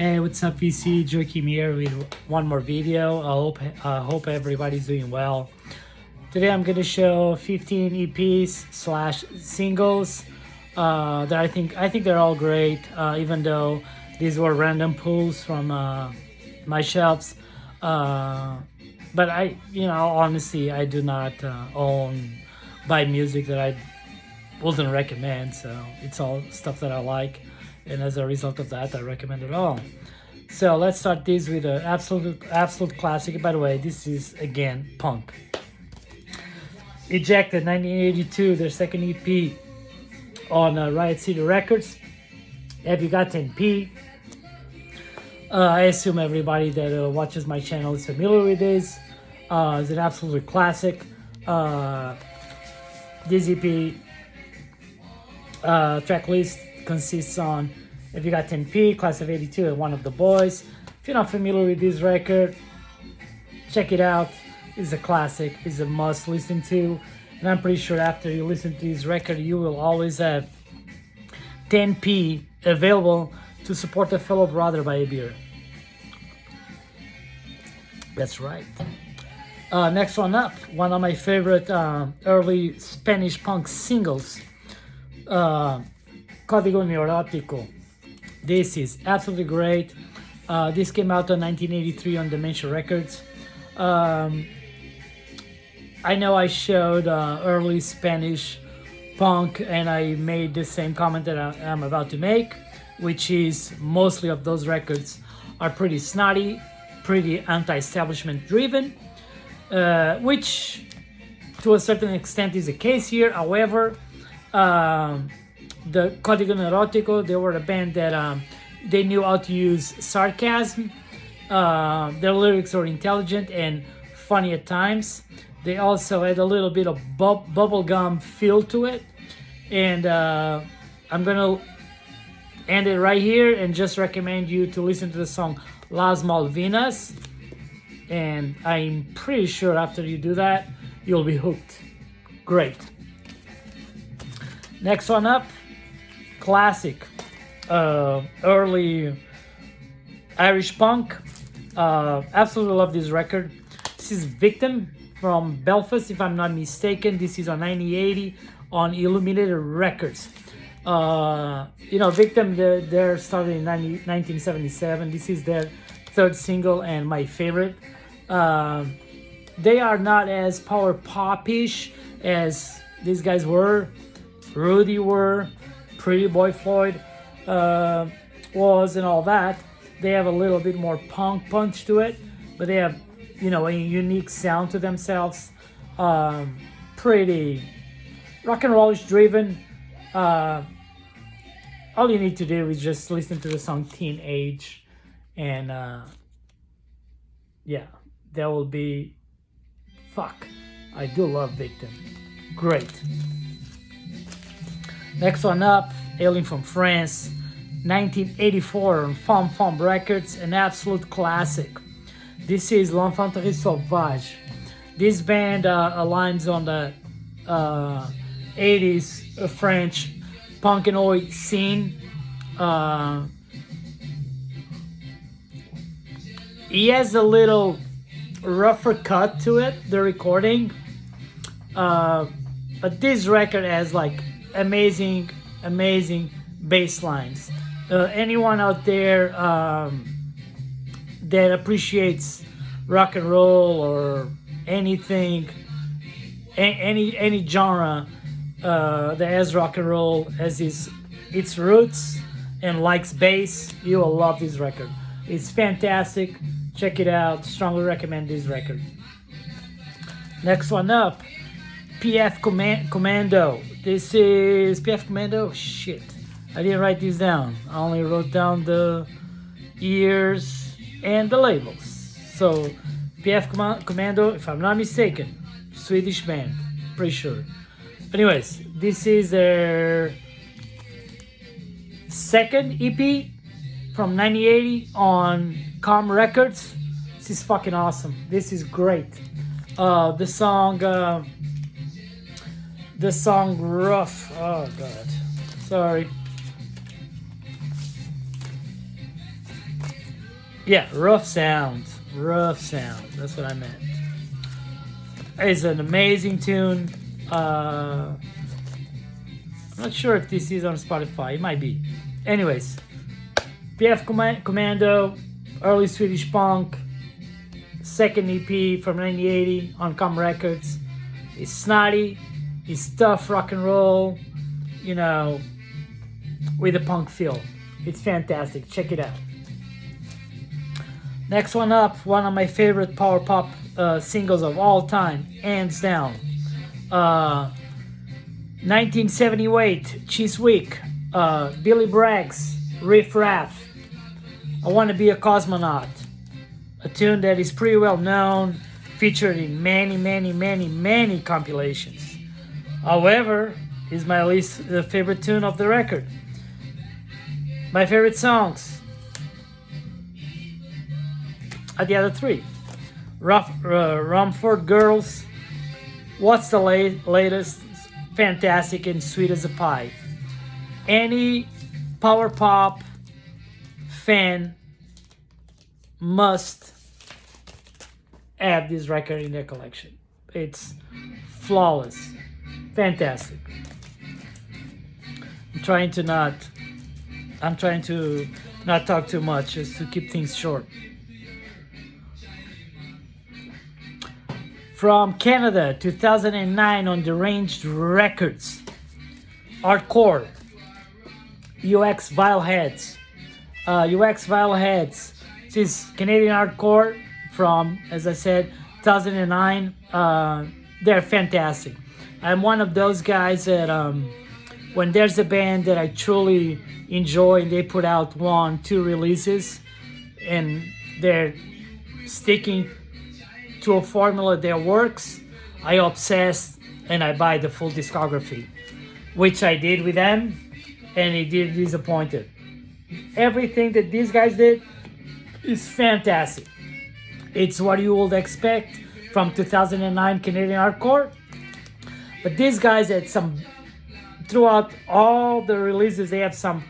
Hey, what's up, VC? Joakim here with one more video. I hope everybody's doing well. Today I'm gonna show 15 EPs slash singles that I think they're all great. Even though these were random pulls from my shelves, but honestly, I do not buy music that I wouldn't recommend. So it's all stuff that I like. And as a result of that, I recommend it all. So let's start this with an absolute classic. By the way, this is again punk. Ejected, 1982, their second EP on Riot City Records. Have you got 10p? I assume everybody that watches my channel is familiar with this. It's an absolute classic. This EP track list consists on If You Got 10p, Class of 82, and One of the Boys. If you're not familiar with this record, check it out. It's a classic. It's a must listen to. And I'm pretty sure after you listen to this record, you will always have 10p available to support a fellow brother by a beer. That's right. Next one up, one of my favorite early Spanish punk singles. Código Neurótico. This is absolutely great. This came out in 1983 on Dementia Records. I know I showed early Spanish punk and I made the same comment that I'm about to make, which is mostly of those records are pretty snotty, pretty anti-establishment driven, which to a certain extent is the case here. However, the Código Neurótico, they were a band that they knew how to use sarcasm. Their lyrics were intelligent and funny at times. They also had a little bit of bubblegum feel to it. And I'm gonna end it right here and just recommend you to listen to the song Las Malvinas. And I'm pretty sure after you do that, you'll be hooked. Great. Next one up. Classic, early Irish punk. Absolutely love this record. This is Victim from Belfast, if I'm not mistaken. This is on 1980 on Illuminated Records. Victim, they're started in 1977. This is their third single and my favorite. They are not as power pop-ish as these guys were. Rudy were. Pretty Boy Floyd was, and all that. They have a little bit more punk punch to it, but they have, a unique sound to themselves. Pretty rock and rollish driven. All you need to do is just listen to the song Teenage, and that will be fuck. I do love Victim. Great. Next one up, Alien from France, 1984 on Fom Fom Records, an absolute classic. This is L'Infanterie Sauvage. This band aligns on the 80s French punk and oi scene. He has a little rougher cut to it, the recording, but this record has amazing bass lines. Anyone out there that appreciates rock and roll or anything, any genre that has rock and roll as its roots and likes bass, you will love this record. It's fantastic. Check it out. Strongly recommend this record. Next one up, PF Commando. This is PF Commando. Shit, I didn't write these down. I only wrote down the years and the labels. So PF Commando, if I'm not mistaken, Swedish band, pretty sure. Anyways, this is their second EP from 1980 on Com Records. This is fucking awesome. This is great. The song Rough. Oh god, sorry. Yeah, rough sound. Rough sound. That's what I meant. It's an amazing tune. I'm not sure if this is on Spotify. It might be. Anyways, Commando, early Swedish punk, second EP from 1980 on Com Records. It's snotty, it's tough rock and roll, you know, with a punk feel. It's fantastic. Check it out. Next one up, one of my favorite power pop singles of all time, hands down. 1978, Chiswick, Billy Bragg's Riff Raff, I Want to Be a Cosmonaut. A tune that is pretty well known, featured in many compilations. However, is my least favorite tune of the record. My favorite songs are the other three. Rumford Girls, What's the Latest, fantastic and sweet as a pie. Any power pop fan must have this record in their collection. It's flawless, fantastic. I'm trying to not talk too much, just to keep things short. From Canada, 2009 on Deranged Records. Hardcore. UX Vileheads. UX Vileheads. This is Canadian hardcore from, as I said, 2009. They're fantastic. I'm one of those guys that when there's a band that I truly enjoy and they put out 1-2 releases and they're sticking to a formula that works, I obsess and I buy the full discography, which I did with them, and it did disappointed. Everything that these guys did is fantastic. It's what you would expect from 2009 Canadian hardcore, but these guys had some, throughout all the releases, they have some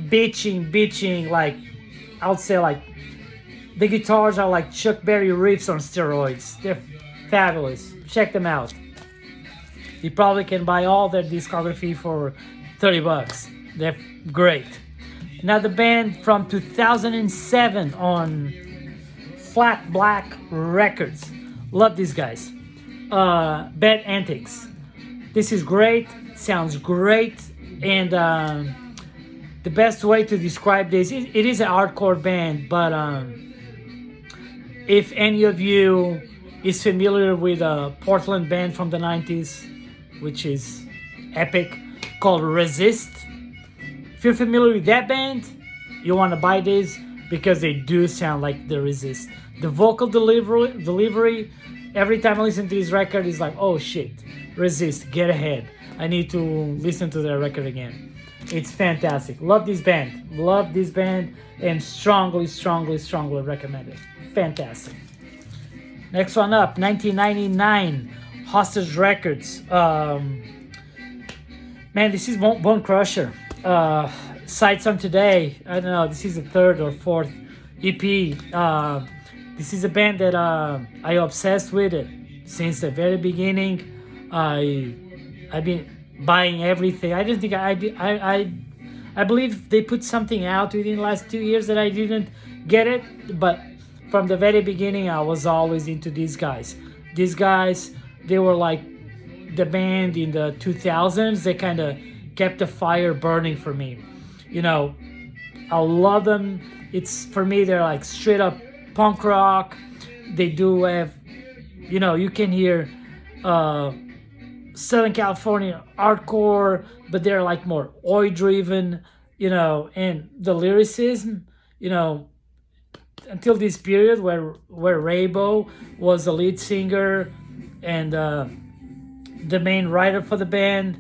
bitching, like, I would say, like, the guitars are like Chuck Berry riffs on steroids. They're fabulous. Check them out. You probably can buy all their discography for $30. They're great. Another band from 2007 on Flat Black Records. Love these guys. Bad Antics. This is great. Sounds great. And the best way to describe this, it is a hardcore band, but if any of you is familiar with a Portland band from the 90s, which is epic, called Resist. If you're familiar with that band, you want to buy this because they do sound like the Resist. The vocal delivery, every time I listen to this record, is like, oh shit, Resist, get ahead. I need to listen to their record again. It's fantastic. Love this band, and strongly recommend it. Fantastic. Next one up, 1999, Hostage Records. Man, this is Bone Crusher. Sights on Today. I don't know, this is the third or fourth EP. This is a band that I obsessed with it since the very beginning. I've been buying everything. I didn't think I believe they put something out within the last 2 years that I didn't get it, but from the very beginning I was always into these guys. These guys, they were like the band in the 2000s. They kind of kept the fire burning for me. You know, I love them. It's, for me, they're like straight up punk rock. They do have, you know, you can hear Southern California hardcore, but they're like more oi driven, you know, and the lyricism, you know, until this period where Raybo was the lead singer and the main writer for the band,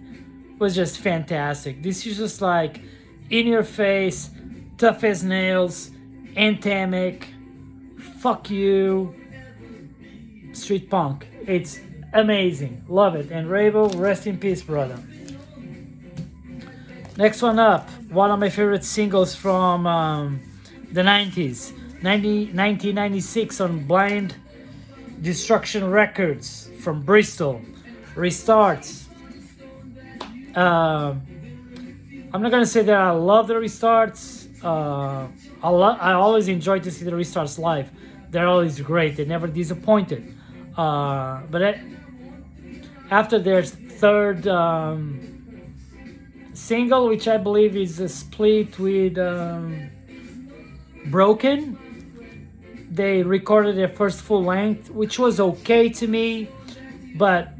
was just fantastic. This is just like in your face, tough as nails, anthemic, fuck you, street punk. It's amazing. Love it. And Raybo, rest in peace, brother. Next one up, one of my favorite singles from the 90s, 1996 on Blind Destruction Records from Bristol. Restarts. I'm not gonna say that I love the restarts. I always enjoy to see the restarts live. They're always great. They never disappointed. After their third single, which I believe is a split with Broken, they recorded their first full length, which was okay to me, but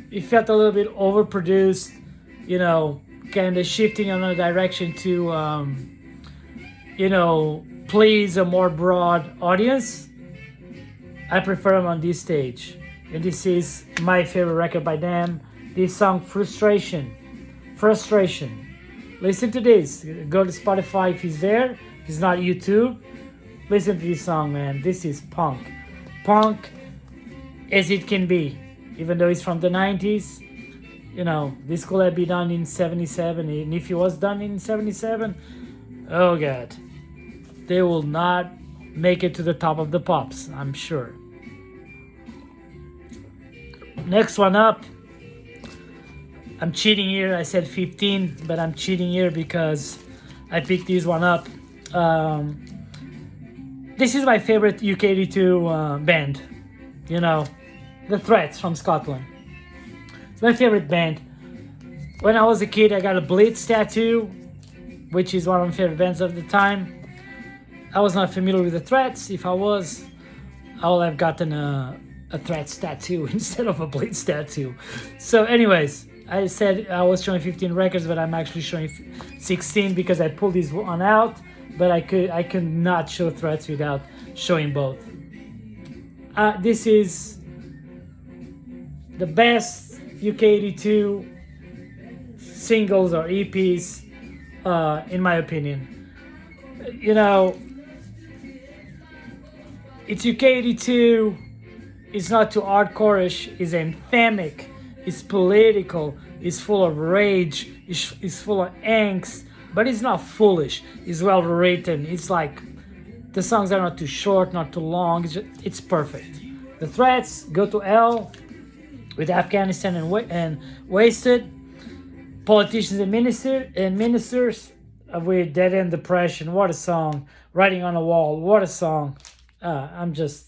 it felt a little bit overproduced, you know, kind of shifting in a direction to, you know, please a more broad audience. I prefer them on this stage. And this is my favorite record by them. This song, Frustration. Listen to this. Go to Spotify if he's there. If he's not, YouTube. Listen to this song, man. This is punk. Punk as it can be. Even though it's from the 90s. You know, this could have been done in 77. And if it was done in 77, oh God. They will not make it to the top of the pops, I'm sure. Next one up. I'm cheating here. I said 15, but I'm cheating here because I picked this one up. This is my favorite UK82 band. You know, The Threats from Scotland. It's my favorite band. When I was a kid, I got a Blitz tattoo, which is one of my favorite bands of the time. I was not familiar with The Threats. If I was, I would have gotten a Threats tattoo instead of a Blitz tattoo. So anyways, I said I was showing 15 records, but I'm actually showing 16 because I pulled this one out, but I could not show Threats without showing both. This is the best UK82 singles or EPs, in my opinion. You know, it's UK82. It's not too hardcore-ish. It's anthemic. It's political. It's full of rage. It's full of angst. But it's not foolish. It's well written. It's like the songs are not too short, not too long. It's perfect. The Threats, Go to Hell, with Afghanistan and Wasted. Politicians and ministers, with Dead End Depression. What a song. Writing on a Wall. What a song. I'm just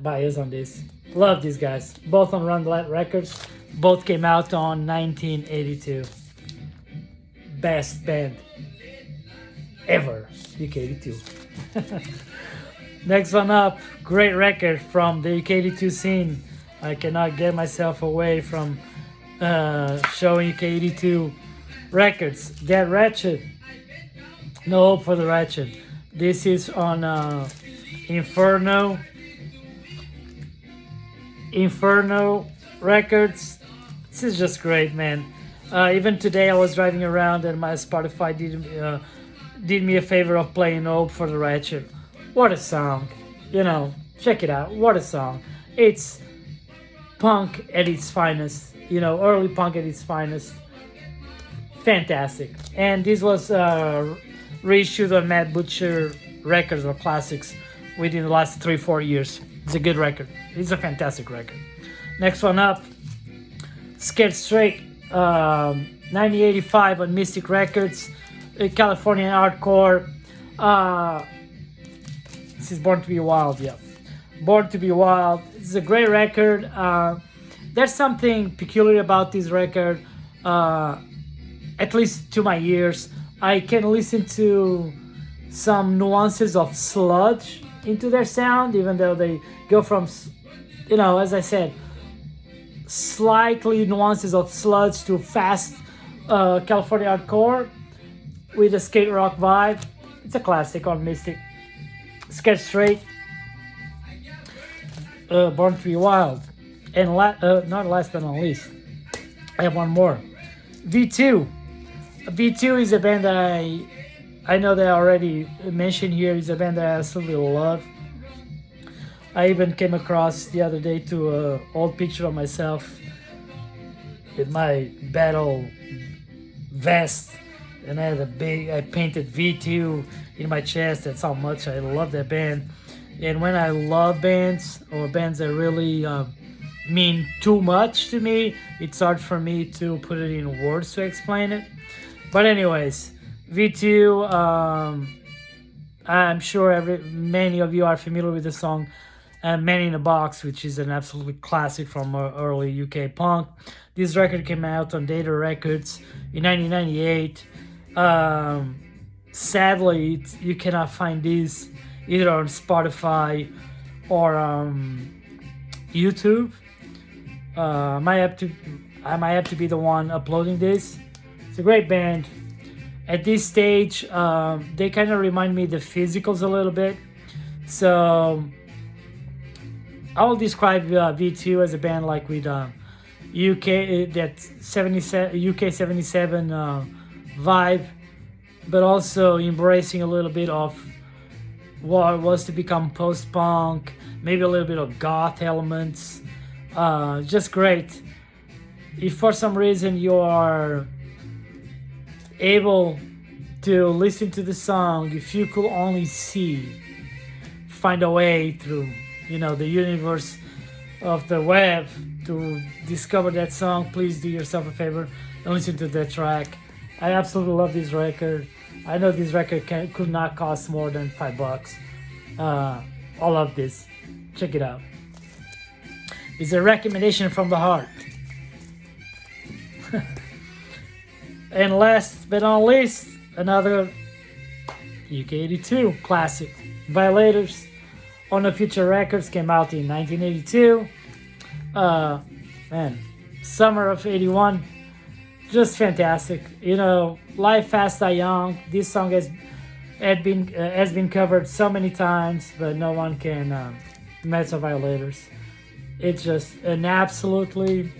biased on this. Love these guys. Both on Run Light Records. Both came out on 1982. Best band ever. UK82. Next one up. Great record from the UK82 scene. I cannot get myself away from showing UK82 records. That Ratchet. No Hope for the Ratchet. This is on Inferno Records. This is just great, man. Even today I was driving around and my Spotify did me a favor of playing Hope for the Ratchet. What a song. You know, check it out. What a song. It's punk at its finest. You know, early punk at its finest. Fantastic. And this was reissued on Mad Butcher Records or Classics within the last 3-4 years. It's a good record. It's a fantastic record. Next one up, Scared Straight, 1985 on Mystic Records, Californian hardcore. This is Born to Be Wild, yeah. Born to Be Wild. It's a great record. There's something peculiar about this record, at least to my ears. I can listen to some nuances of sludge into their sound, even though they go from, you know, as I said, slightly nuances of sludge to fast California hardcore with a skate rock vibe. It's a classic on Mystic. Scared Straight, Born to Be Wild, and not last but not least, I have one more. V2. V2 is a band that I know that I already mentioned here. Is a band that I absolutely love. I even came across the other day to an old picture of myself with my battle vest and I painted V2 in my chest. That's how much I love that band. And when I love bands or bands that really mean too much to me, it's hard for me to put it in words to explain it. But anyways, V2. I'm sure many of you are familiar with the song "Man in a Box," which is an absolute classic from early UK punk. This record came out on Data Records in 1998. Sadly, you cannot find this either on Spotify or YouTube. I might have to be the one uploading this. It's a great band. At this stage, they kind of remind me of the Physicals a little bit. So I will describe V2 as a band like with UK that 77 UK 77 vibe, but also embracing a little bit of what it was to become post-punk, maybe a little bit of goth elements. Just great. If for some reason you are able to listen to the song, if you could only find a way through, the universe of the web to discover that song, please do yourself a favor and listen to that track. I absolutely love this record. I know this record could not cost more than $5. I love this. Check it out. It's a recommendation from the heart. And last but not least, another UK 82 classic, Violators. On the Future Records, came out in 1982. Summer of 81. Just fantastic. Life Fast Die Young. This song has been covered so many times, but no one can match the Violators. It's just an absolutely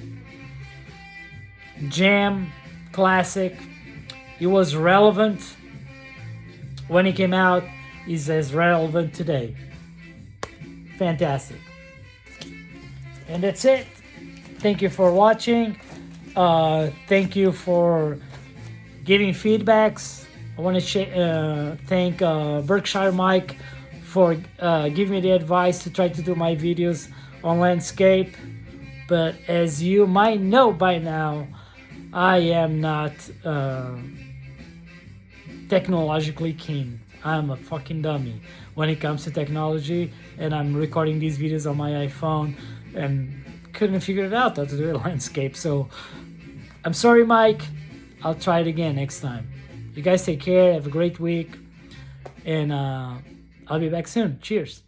jam classic. It was relevant when it came out. Is as relevant today. Fantastic. And that's it. Thank you for watching. Thank you for giving feedbacks. I want to thank Berkshire Mike for giving me the advice to try to do my videos on landscape. But as you might know by now, I am not technologically keen. I'm a fucking dummy when it comes to technology, and I'm recording these videos on my iPhone and couldn't figure it out how to do a landscape. So I'm sorry, Mike. I'll try it again next time. You guys take care. Have a great week, and I'll be back soon. Cheers.